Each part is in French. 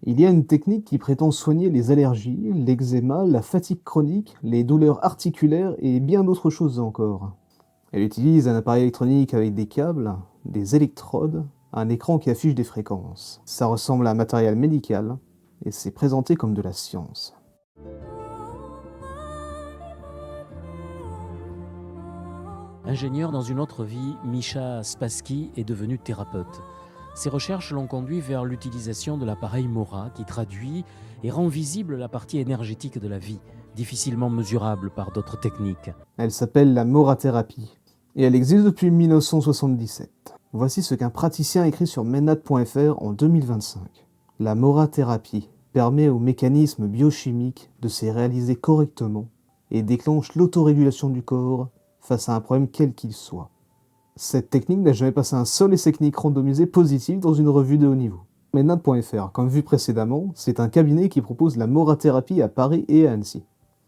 Il y a une technique qui prétend soigner les allergies, l'eczéma, la fatigue chronique, les douleurs articulaires et bien d'autres choses encore. Elle utilise un appareil électronique avec des câbles, des électrodes, un écran qui affiche des fréquences. Ça ressemble à un matériel médical et c'est présenté comme de la science. Ingénieur dans une autre vie, Misha Spassky est devenu thérapeute. Ses recherches l'ont conduit vers l'utilisation de l'appareil Mora qui traduit et rend visible la partie énergétique de la vie, difficilement mesurable par d'autres techniques. Elle s'appelle la morathérapie et elle existe depuis 1977. Voici ce qu'un praticien écrit sur mednat.fr en 2025. La morathérapie permet au mécanisme biochimique de se réaliser correctement et déclenche l'autorégulation du corps face à un problème quel qu'il soit. Cette technique n'a jamais passé un seul essai clinique randomisé positif dans une revue de haut niveau. Mednat.fr, comme vu précédemment, c'est un cabinet qui propose la morathérapie à Paris et à Annecy.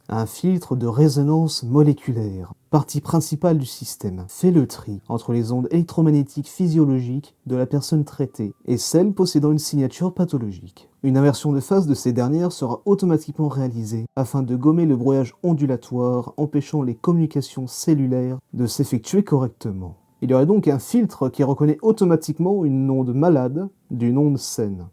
Un filtre de résonance moléculaire, partie principale du système, fait le tri entre les ondes électromagnétiques physiologiques de la personne traitée et celles possédant une signature pathologique. Une inversion de phase de ces dernières sera automatiquement réalisée afin de gommer le brouillage ondulatoire empêchant les communications cellulaires de s'effectuer correctement. Il y aurait donc un filtre qui reconnaît automatiquement une onde malade d'une onde saine.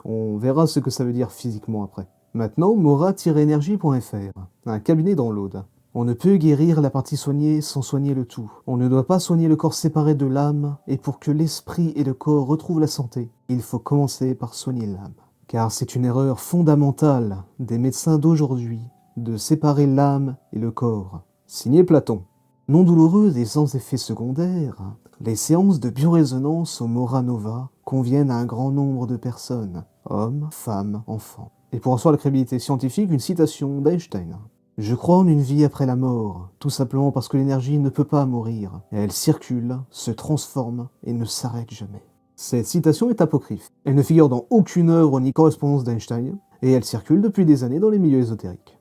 On verra ce que ça veut dire physiquement après. Maintenant, mora-énergie.fr, un cabinet dans l'Aude. On ne peut guérir la partie soignée sans soigner le tout. On ne doit pas soigner le corps séparé de l'âme, et pour que l'esprit et le corps retrouvent la santé, il faut commencer par soigner l'âme. Car c'est une erreur fondamentale des médecins d'aujourd'hui de séparer l'âme et le corps. Signé Platon. Non douloureuses et sans effet secondaire, les séances de biorésonance au Mora Nova conviennent à un grand nombre de personnes, hommes, femmes, enfants. Et pour asseoir la crédibilité scientifique, une citation d'Einstein. Je crois en une vie après la mort, tout simplement parce que l'énergie ne peut pas mourir. Elle circule, se transforme et ne s'arrête jamais. Cette citation est apocryphe. Elle ne figure dans aucune œuvre ni correspondance d'Einstein, et elle circule depuis des années dans les milieux ésotériques.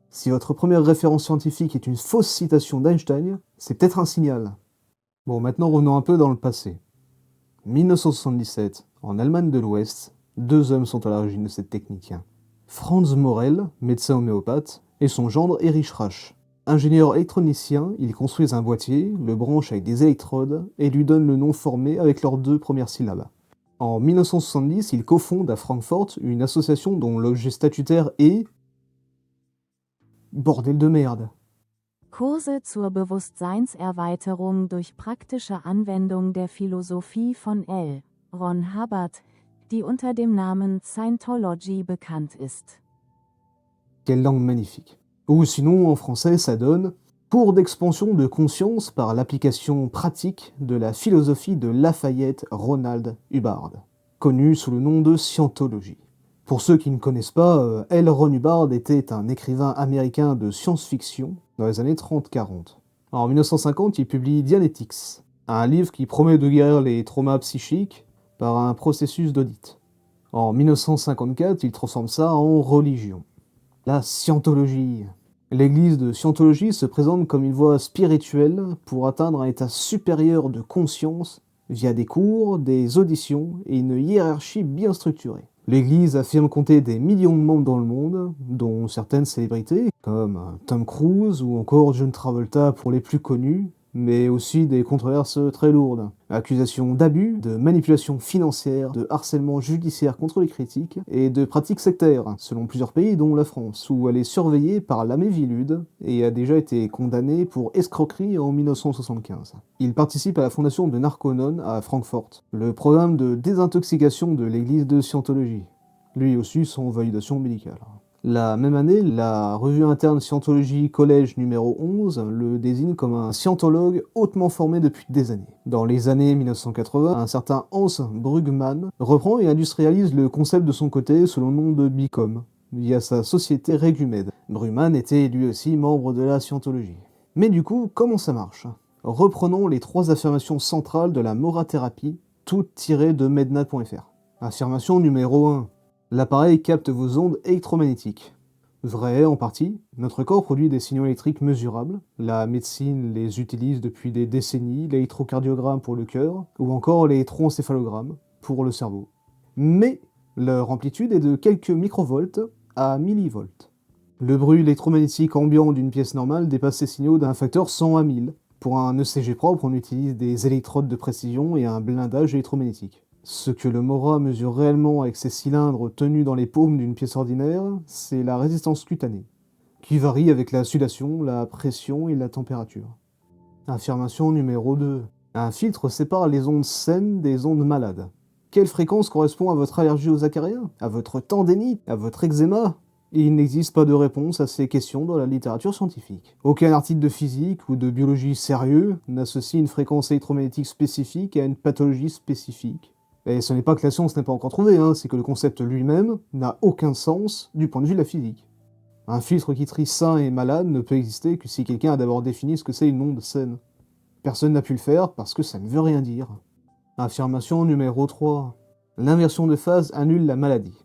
Si votre première référence scientifique est une fausse citation d'Einstein, c'est peut-être un signal. Bon, maintenant revenons un peu dans le passé. 1977, en Allemagne de l'Ouest, deux hommes sont à l'origine de cette technique. Franz Morel, médecin homéopathe, et son gendre Erich Rasch. Ingénieur électronicien, ils construisent un boîtier, le branchent avec des électrodes et lui donnent le nom formé avec leurs deux premières syllabes. En 1970, ils cofondent à Francfort une association dont l'objet statutaire est... Bordel de merde. Kurse zur Bewusstseinserweiterung durch praktische Anwendung der Philosophie von L. Ron Hubbard, die unter dem Namen Scientology bekannt ist. Quelle langue magnifique. Ou sinon, en français, ça donne cours d'expansion de conscience par l'application pratique de la philosophie de Lafayette Ronald Hubbard, connu sous le nom de Scientologie. Pour ceux qui ne connaissent pas, L. Ron Hubbard était un écrivain américain de science-fiction dans les années 30-40. En 1950, il publie Dianetics, un livre qui promet de guérir les traumas psychiques par un processus d'audit. En 1954, il transforme ça en religion. La Scientologie. L'église de Scientologie se présente comme une voie spirituelle pour atteindre un état supérieur de conscience via des cours, des auditions et une hiérarchie bien structurée. L'église affirme compter des millions de membres dans le monde, dont certaines célébrités, comme Tom Cruise ou encore John Travolta pour les plus connus, mais aussi des controverses très lourdes. Accusations d'abus, de manipulation financière, de harcèlement judiciaire contre les critiques et de pratiques sectaires, selon plusieurs pays dont la France, où elle est surveillée par l'armée Vilude et a déjà été condamnée pour escroquerie en 1975. Il participe à la fondation de Narconon à Francfort, le programme de désintoxication de l'église de Scientologie, lui aussi sans validation médicale. La même année, la revue interne Scientologie Collège numéro 11 le désigne comme un scientologue hautement formé depuis des années. Dans les années 1980, un certain Hans Brugman reprend et industrialise le concept de son côté sous le nom de Bicom, via sa société Regumed. Brugman était lui aussi membre de la Scientologie. Mais du coup, comment ça marche? Reprenons les trois affirmations centrales de la morathérapie, toutes tirées de mednat.fr. Affirmation numéro 1. L'appareil capte vos ondes électromagnétiques. Vrai en partie, notre corps produit des signaux électriques mesurables, la médecine les utilise depuis des décennies, l'électrocardiogramme pour le cœur, ou encore l'électroencéphalogramme pour le cerveau. Mais Leur amplitude est de quelques microvolts à millivolts. Le bruit électromagnétique ambiant d'une pièce normale dépasse ces signaux d'un facteur 100 à 1000. Pour un ECG propre, on utilise des électrodes de précision et un blindage électromagnétique. Ce que le Mora mesure réellement avec ses cylindres tenus dans les paumes d'une pièce ordinaire, c'est la résistance cutanée, qui varie avec la sudation, la pression et la température. Affirmation numéro 2. Un filtre sépare les ondes saines des ondes malades. Quelle fréquence correspond à votre allergie aux acariens? À votre tendinite? À votre eczéma? Il n'existe pas de réponse à ces questions dans la littérature scientifique. Aucun article de physique ou de biologie sérieux n'associe une fréquence électromagnétique spécifique à une pathologie spécifique. Et ce n'est pas que la science n'est pas encore trouvée, c'est que le concept lui-même n'a aucun sens du point de vue de la physique. Un filtre qui trie sain et malade ne peut exister que si quelqu'un a d'abord défini ce que c'est une onde saine. Personne n'a pu le faire parce que ça ne veut rien dire. Affirmation numéro 3. L'inversion de phase annule la maladie.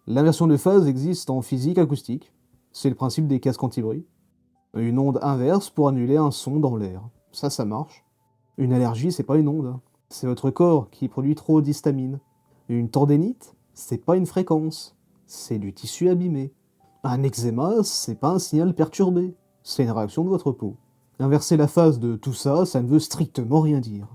L'inversion de phase existe en physique acoustique. C'est le principe des casques anti-bruit. Une onde inverse pour annuler un son dans l'air. Ça marche. Une allergie, c'est pas une onde. C'est votre corps qui produit trop d'histamine. Une tendinite, c'est pas une fréquence. C'est du tissu abîmé. Un eczéma, c'est pas un signal perturbé. C'est une réaction de votre peau. Inverser la phase de tout ça, ça ne veut strictement rien dire.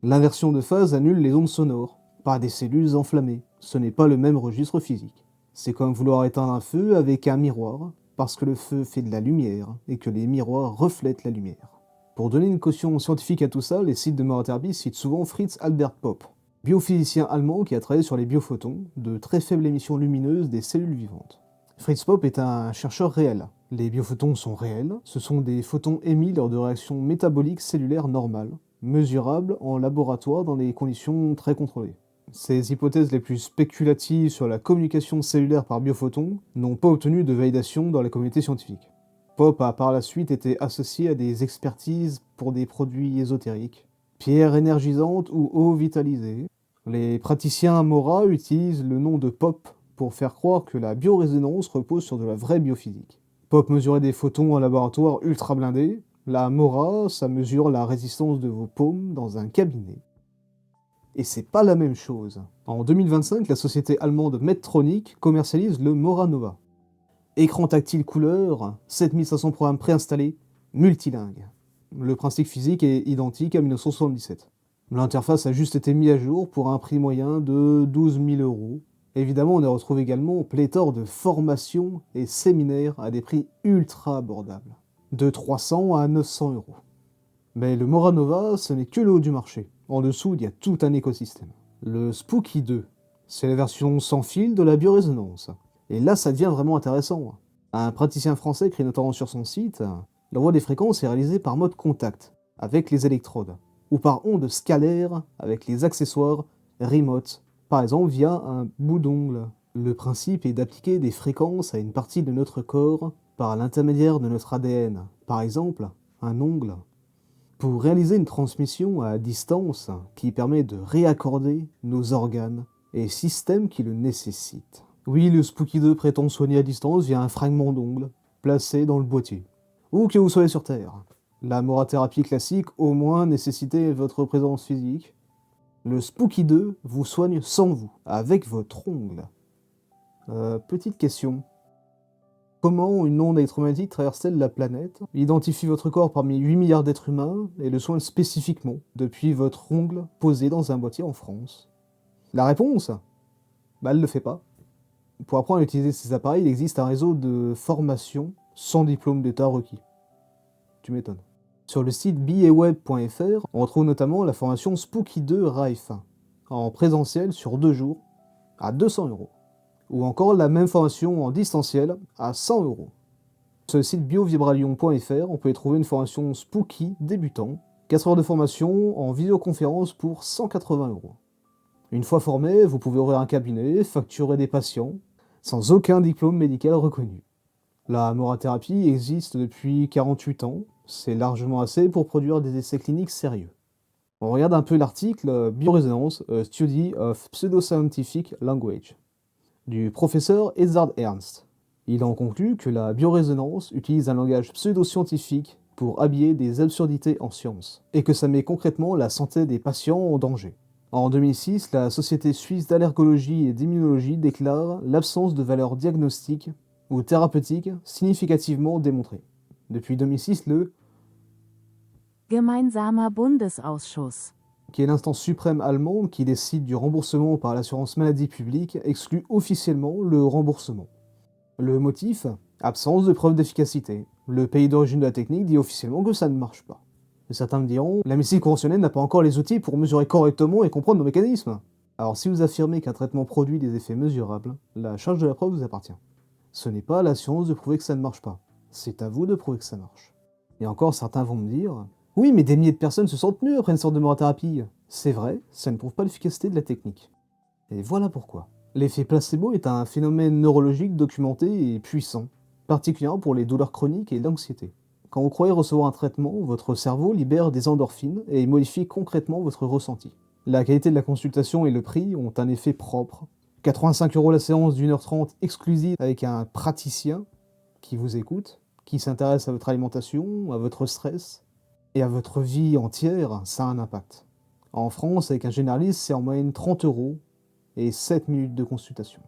L'inversion de phase annule les ondes sonores, pas des cellules enflammées. Ce n'est pas le même registre physique. C'est comme vouloir éteindre un feu avec un miroir, parce que le feu fait de la lumière, et que les miroirs reflètent la lumière. Pour donner une caution scientifique à tout ça, les sites de morathérapie citent souvent Fritz Albert Popp, biophysicien allemand qui a travaillé sur les biophotons, de très faibles émissions lumineuses des cellules vivantes. Fritz Popp est un chercheur réel. Les biophotons sont réels, ce sont des photons émis lors de réactions métaboliques cellulaires normales, mesurables en laboratoire dans des conditions très contrôlées. Ces hypothèses les plus spéculatives sur la communication cellulaire par biophotons n'ont pas obtenu de validation dans la communauté scientifique. Popp a par la suite été associé à des expertises pour des produits ésotériques, pierres énergisantes ou eau vitalisée. Les praticiens Mora utilisent le nom de Popp pour faire croire que la biorésonance repose sur de la vraie biophysique. Popp mesurait des photons en laboratoire ultra blindé. La Mora, ça mesure la résistance de vos paumes dans un cabinet. Et c'est pas la même chose. En 2025, la société allemande Medtronic commercialise le Mora Nova. Écran tactile couleur, 7500 programmes préinstallés, multilingue. Le principe physique est identique à 1977. L'interface a juste été mise à jour pour un prix moyen de 12 000 €. Évidemment, on y retrouve également pléthore de formations et séminaires à des prix ultra abordables, de 300 à 900 €. Mais le Mora Nova, ce n'est que le haut du marché. En dessous, il y a tout un écosystème. Le Spooky 2, c'est la version sans fil de la biorésonance. Et là, ça devient vraiment intéressant. Un praticien français écrit notamment sur son site, l'envoi des fréquences est réalisé par mode contact, avec les électrodes, ou par onde scalaire, avec les accessoires remote, par exemple via un bout d'ongle. Le principe est d'appliquer des fréquences à une partie de notre corps par l'intermédiaire de notre ADN, par exemple un ongle. Pour réaliser une transmission à distance qui permet de réaccorder nos organes et systèmes qui le nécessitent. Oui, le Spooky 2 prétend soigner à distance via un fragment d'ongle placé dans le boîtier. Ou que vous soyez sur Terre. La morathérapie classique au moins nécessitait votre présence physique. Le Spooky 2 vous soigne sans vous, avec votre ongle. Petite question. Comment une onde électromagnétique traverse-t-elle la planète, identifie votre corps parmi 8 milliards d'êtres humains et le soigne spécifiquement depuis votre ongle posé dans un boîtier en France? La réponse? Elle ne le fait pas. Pour apprendre à utiliser ces appareils, il existe un réseau de formation sans diplôme d'état requis. Tu m'étonnes. Sur le site baweb.fr, on retrouve notamment la formation Spooky 2 Rife, en présentiel sur 2 jours, à 200 €. Ou encore la même formation en distanciel à 100 €. Sur le site biovibralion.fr, on peut y trouver une formation Spooky débutant, 4 heures de formation en vidéoconférence pour 180 €. Une fois formé, vous pouvez ouvrir un cabinet, facturer des patients, sans aucun diplôme médical reconnu. La morathérapie existe depuis 48 ans, c'est largement assez pour produire des essais cliniques sérieux. On regarde un peu l'article Biorésonance, a Study of Pseudoscientific Language, du professeur Edzard Ernst. Il en conclut que la biorésonance utilise un langage pseudo-scientifique pour habiller des absurdités en science, et que ça met concrètement la santé des patients en danger. En 2006, la Société suisse d'allergologie et d'immunologie déclare l'absence de valeur diagnostique ou thérapeutique significativement démontrée. Depuis 2006, le Gemeinsamer Bundesausschuss, qui est l'instance suprême allemande qui décide du remboursement par l'assurance maladie publique, exclut officiellement le remboursement. Le motif? Absence de preuve d'efficacité. Le pays d'origine de la technique dit officiellement que ça ne marche pas. Et certains me diront, la médecine conventionnelle n'a pas encore les outils pour mesurer correctement et comprendre nos mécanismes. Alors si vous affirmez qu'un traitement produit des effets mesurables, la charge de la preuve vous appartient. Ce n'est pas à la science de prouver que ça ne marche pas. C'est à vous de prouver que ça marche. Et encore, certains vont me dire, oui, mais des milliers de personnes se sentent mieux après une sorte de morathérapie. C'est vrai, ça ne prouve pas l'efficacité de la technique. Et voilà pourquoi. L'effet placebo est un phénomène neurologique documenté et puissant, particulièrement pour les douleurs chroniques et l'anxiété. Quand vous croyez recevoir un traitement, votre cerveau libère des endorphines et modifie concrètement votre ressenti. La qualité de la consultation et le prix ont un effet propre. 85 € la séance d'1h30 exclusive avec un praticien qui vous écoute, qui s'intéresse à votre alimentation, à votre stress et à votre vie entière, ça a un impact. En France, avec un généraliste, c'est en moyenne 30 € et 7 minutes de consultation.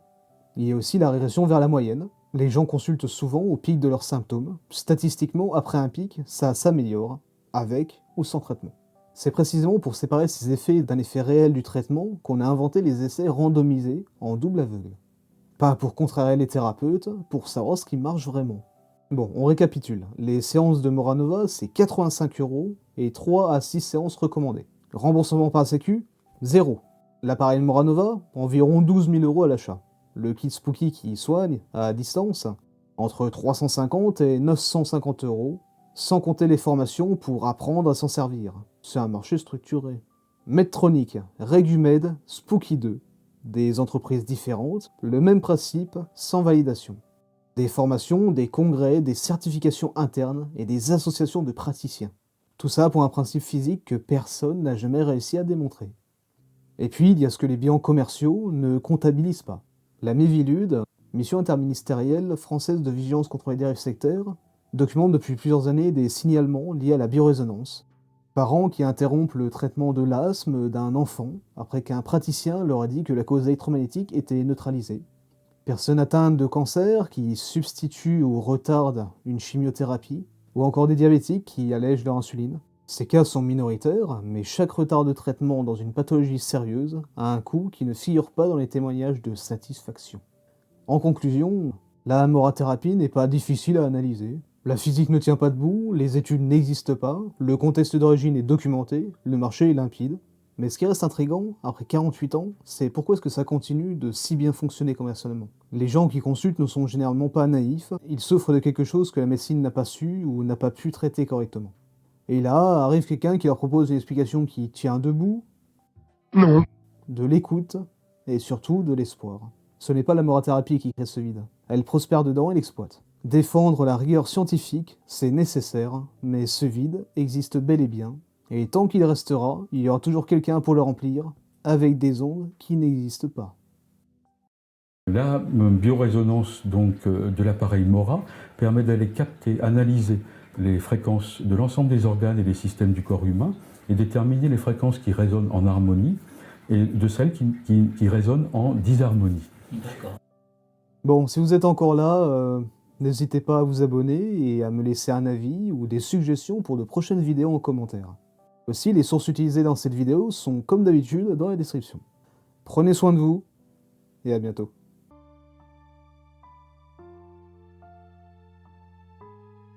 Il y a aussi la régression vers la moyenne. Les gens consultent souvent au pic de leurs symptômes. Statistiquement, après un pic, ça s'améliore, avec ou sans traitement. C'est précisément pour séparer ces effets d'un effet réel du traitement qu'on a inventé les essais randomisés en double aveugle. Pas pour contrarier les thérapeutes, pour savoir ce qui marche vraiment. Bon, on récapitule. Les séances de Moranova, c'est 85 € et 3 à 6 séances recommandées. Remboursement par Sécu, 0. L'appareil Moranova, environ 12 000 € à l'achat. Le kit Spooky qui soigne, à distance, entre 350 et 950 €, sans compter les formations pour apprendre à s'en servir. C'est un marché structuré. Medtronic, Regumed, Spooky 2. Des entreprises différentes, le même principe, sans validation. Des formations, des congrès, des certifications internes et des associations de praticiens. Tout ça pour un principe physique que personne n'a jamais réussi à démontrer. Et puis, il y a ce que les bilans commerciaux ne comptabilisent pas. La Mivilude, mission interministérielle française de vigilance contre les dérives sectaires, documente depuis plusieurs années des signalements liés à la biorésonance. Parents qui interrompent le traitement de l'asthme d'un enfant après qu'un praticien leur a dit que la cause électromagnétique était neutralisée. Personnes atteintes de cancer qui substituent ou retardent une chimiothérapie, ou encore des diabétiques qui allègent leur insuline. Ces cas sont minoritaires, mais chaque retard de traitement dans une pathologie sérieuse a un coût qui ne figure pas dans les témoignages de satisfaction. En conclusion, la morathérapie n'est pas difficile à analyser. La physique ne tient pas debout, les études n'existent pas, le contexte d'origine est documenté, le marché est limpide. Mais ce qui reste intriguant, après 48 ans, c'est pourquoi est-ce que ça continue de si bien fonctionner commercialement. Les gens qui consultent ne sont généralement pas naïfs, ils souffrent de quelque chose que la médecine n'a pas su ou n'a pas pu traiter correctement. Et là, arrive quelqu'un qui leur propose une explication qui tient debout, Non. de l'écoute, et surtout de l'espoir. Ce n'est pas la morathérapie qui crée ce vide. Elle prospère dedans et l'exploite. Défendre la rigueur scientifique, c'est nécessaire, mais ce vide existe bel et bien, et tant qu'il restera, il y aura toujours quelqu'un pour le remplir, avec des ondes qui n'existent pas. La biorésonance donc, de l'appareil Mora permet d'aller capter, analyser les fréquences de l'ensemble des organes et des systèmes du corps humain et déterminer les fréquences qui résonnent en harmonie et de celles qui résonnent en disharmonie. D'accord. Bon, si vous êtes encore là, n'hésitez pas à vous abonner et à me laisser un avis ou des suggestions pour de prochaines vidéos en commentaire. Aussi, les sources utilisées dans cette vidéo sont comme d'habitude dans la description. Prenez soin de vous et à bientôt.